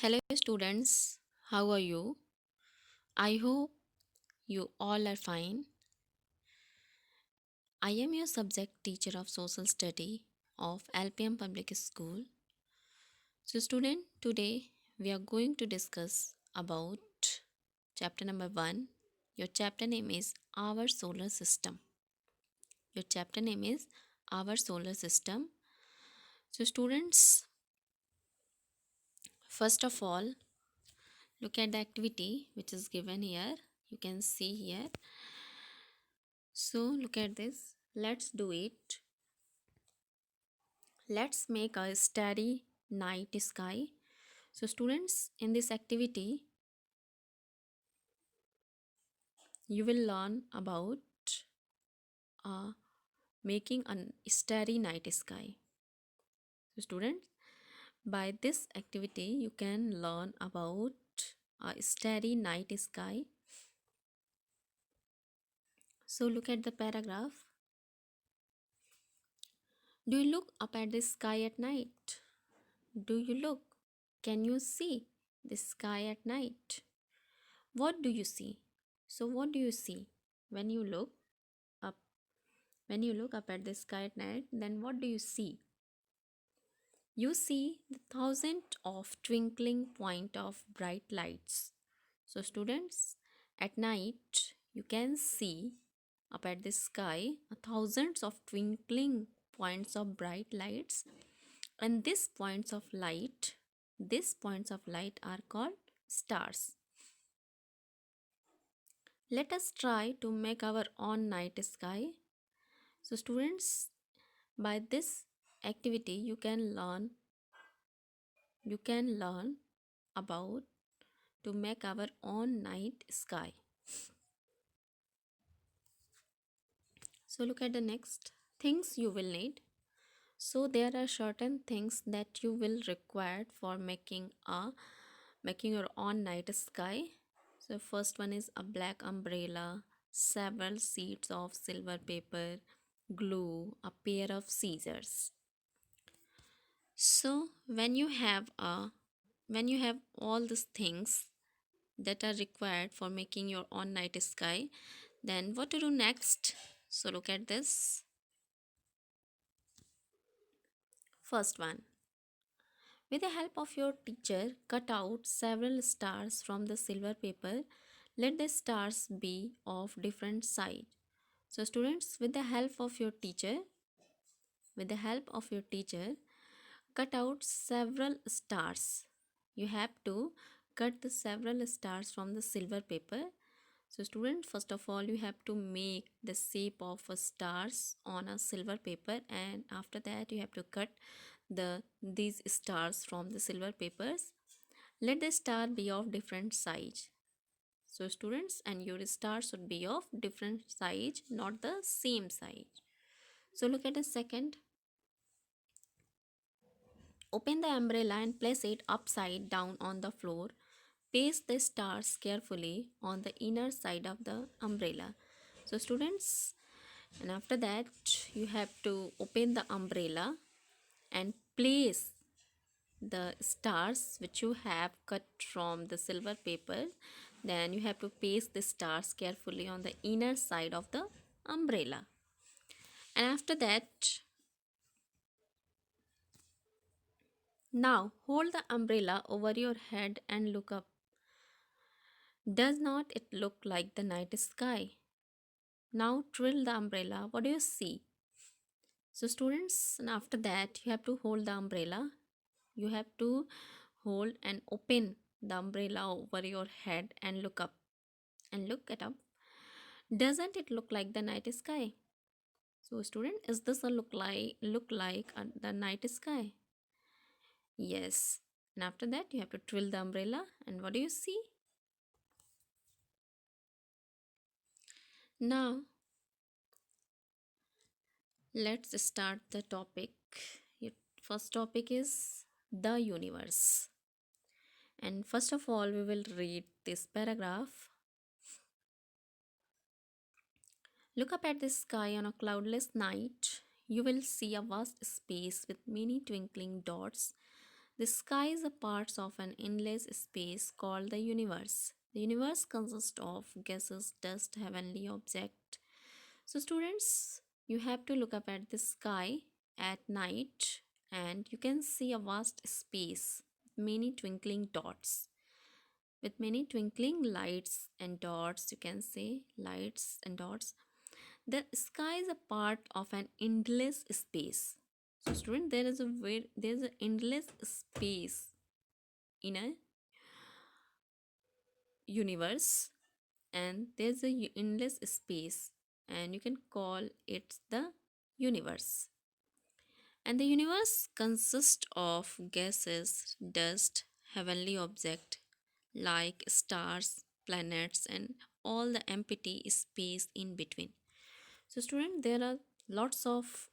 Hello, students. How are you? I hope you all are fine. I am your subject teacher of social study of LPM Public School. So, student, today we are going to discuss about chapter number 1. Your chapter name is Our Solar System. Your chapter name is Our Solar System. So, students, first of all, look at the activity which is given here. You can see here. So, look at this. Let's do it. Let's make a starry night sky. So, students, in this activity, you will learn about uh, making a starry night sky. So, students, by this activity, you can learn about a starry night sky. So, look at the paragraph. Do you look up at the sky at night? Do you look? Can you see the sky at night? What do you see? So, what do you see when you look up? When you look up at the sky at night, then what do you see? You see the thousand of twinkling point of bright lights. So students, at night you can see up at the sky thousands of twinkling points of bright lights, and these points of light are called stars. Let us try to make our own night sky. So students, by this activity you can learn about to make our own night sky. So look at the next things you will need. So there are certain things that you will require for making your own night sky. So first one is a black umbrella, several sheets of silver paper, glue, a pair of scissors. So when you have all these things that are required for making your own night sky, then what to do next? So look at this. First one, with the help of your teacher, cut out several stars from the silver paper. Let the stars be of different size. So students, with the help of your teacher, cut out several stars. You have to cut the several stars from the silver paper. So student, first of all you have to make the shape of a stars on a silver paper, and after that you have to cut these stars from the silver papers. Let the star be of different size. So students, and your star should be of different size, not the same size. So look at the second. Open the umbrella and place it upside down on the floor. Paste the stars carefully on the inner side of the umbrella. So students, and after that you have to open the umbrella and place the stars which you have cut from the silver paper. Then you have to paste the stars carefully on the inner side of the umbrella, and after that, now hold the umbrella over your head and look up. Does not it look like the night sky? Now twirl the umbrella. What do you see? So students, and after that you have to hold the umbrella. You have to hold and open the umbrella over your head and look up, and look it up. Doesn't it look like the night sky? So student, is this a look like the night sky? Yes. And after that you have to twirl the umbrella, and what do you see? Now let's start the topic. Your first topic is the universe. And first of all, we will read this paragraph. Look up at the sky on a cloudless night. You will see a vast space with many twinkling dots. The sky is a part of an endless space called the universe. The universe consists of gases, dust, heavenly object. So students, you have to look up at the sky at night and you can see a vast space with many twinkling dots. With many twinkling lights and dots, you can say lights and dots. The sky is a part of an endless space. So student, there is an endless space in a universe, and there's a endless space, and you can call it the universe. And the universe consists of gases, dust, heavenly object like stars, planets, and all the empty space in between. So student, there are lots of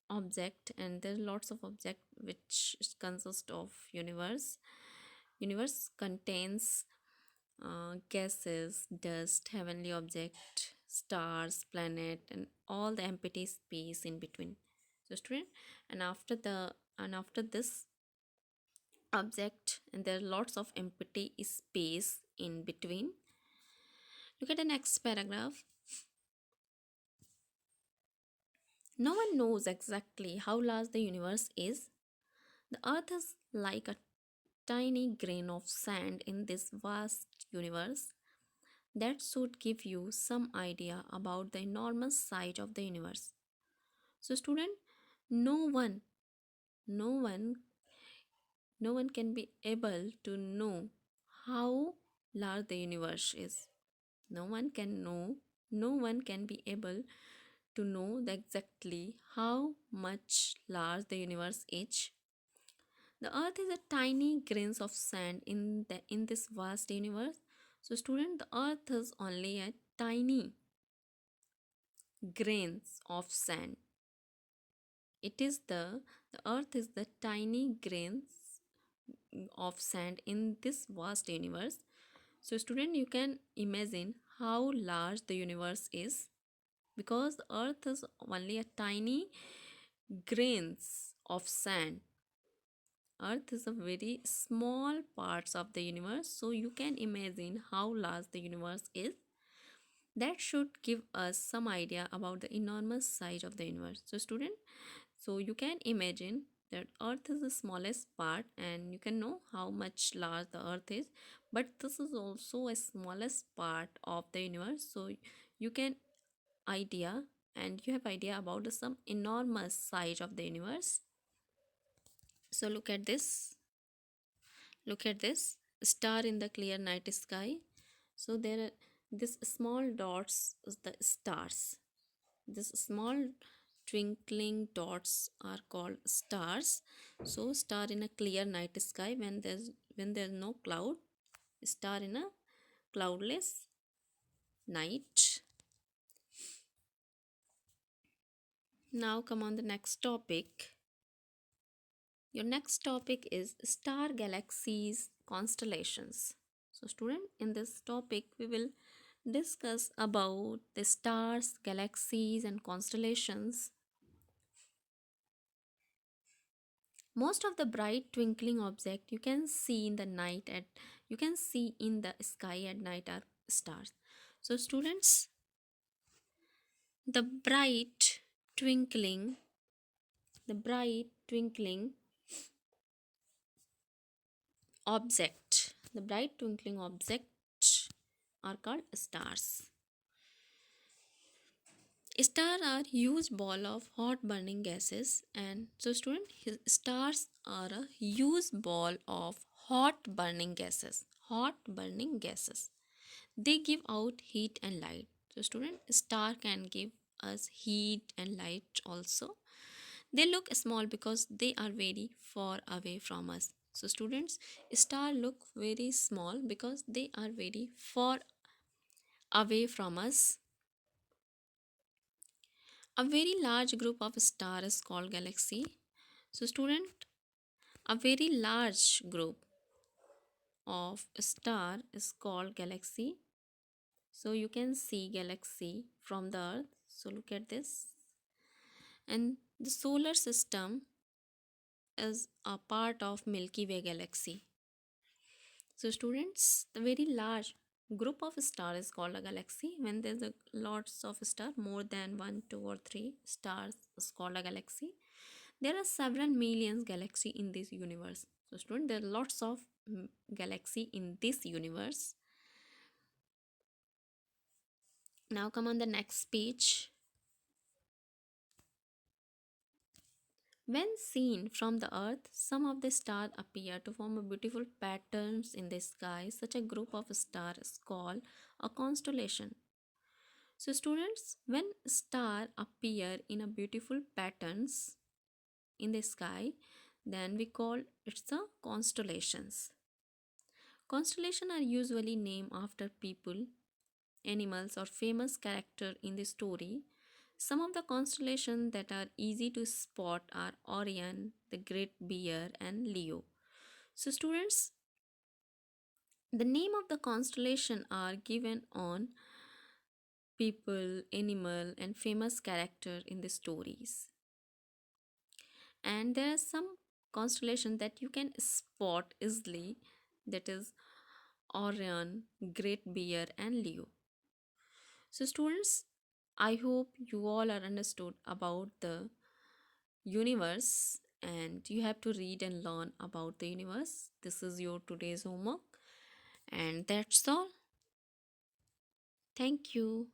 object, and there are lots of object which consist of universe. Universe contains gases, dust, heavenly object, stars, planet, and all the empty space in between. So student, and after this object, and there are lots of empty space in between. Look at the next paragraph. No one knows exactly how large the universe is. The earth is like a tiny grain of sand in this vast universe. That should give you some idea about the enormous size of the universe. So student, no one, no one, no one can be able to know how large the universe is. No one can know, no one can be able to know exactly how much large the universe is. The earth is a tiny grains of sand in this vast universe. So student, the earth is only a tiny grains of sand. It is the earth is the tiny grains of sand in this vast universe. So student, you can imagine how large the universe is, because the earth is only a tiny grains of sand. Earth is a very small parts of the universe, so you can imagine how large the universe is. That should give us some idea about the enormous size of the universe. So student, so you can imagine that earth is the smallest part, and you can know how much large the earth is, but this is also a smallest part of the universe. So you can idea, and you have idea about the some enormous size of the universe. So look at this star in the clear night sky. So there are this small dots is the stars. This small twinkling dots are called stars. So star in a clear night sky, when there's no cloud, star in a cloudless night. Now come on the next topic. Your next topic is star galaxies constellations. So student, in this topic we will discuss about the stars, galaxies and constellations. Most of the bright twinkling object you can see in the sky at night are stars. So students, the twinkling bright twinkling objects are called stars. Stars are huge ball of hot burning gases, and so student, stars are a huge ball of hot burning gases. Hot burning gases. They give out heat and light. So student, star can give us heat and light also. They look small because they are very far away from us. So students, star look very small because they are very far away from us. A very large group of stars is called galaxy. So student, a very large group of star is called galaxy. So you can see galaxy from the earth. So look at this. And the solar system is a part of Milky Way galaxy. So, students, the very large group of stars is called a galaxy. When there's a lots of stars, more than one, two, or three stars is called a galaxy. There are several millions galaxy in this universe. So, student, there are lots of galaxy in this universe. Now, come on the next page. When seen from the Earth, some of the stars appear to form a beautiful patterns in the sky. Such a group of stars is called a constellation. So, students, when stars appear in a beautiful patterns in the sky, then we call it the constellations. Constellations are usually named after people, animals, or famous character in the story. Some of the constellations that are easy to spot are Orion, the Great Bear, and Leo. So, students, the name of the constellation are given on people, animal, and famous character in the stories. And there are some constellations that you can spot easily, that is Orion, Great Bear, and Leo. So, students, I hope you all are understood about the universe and you have to read and learn about the universe. This is your today's homework, and that's all. Thank you.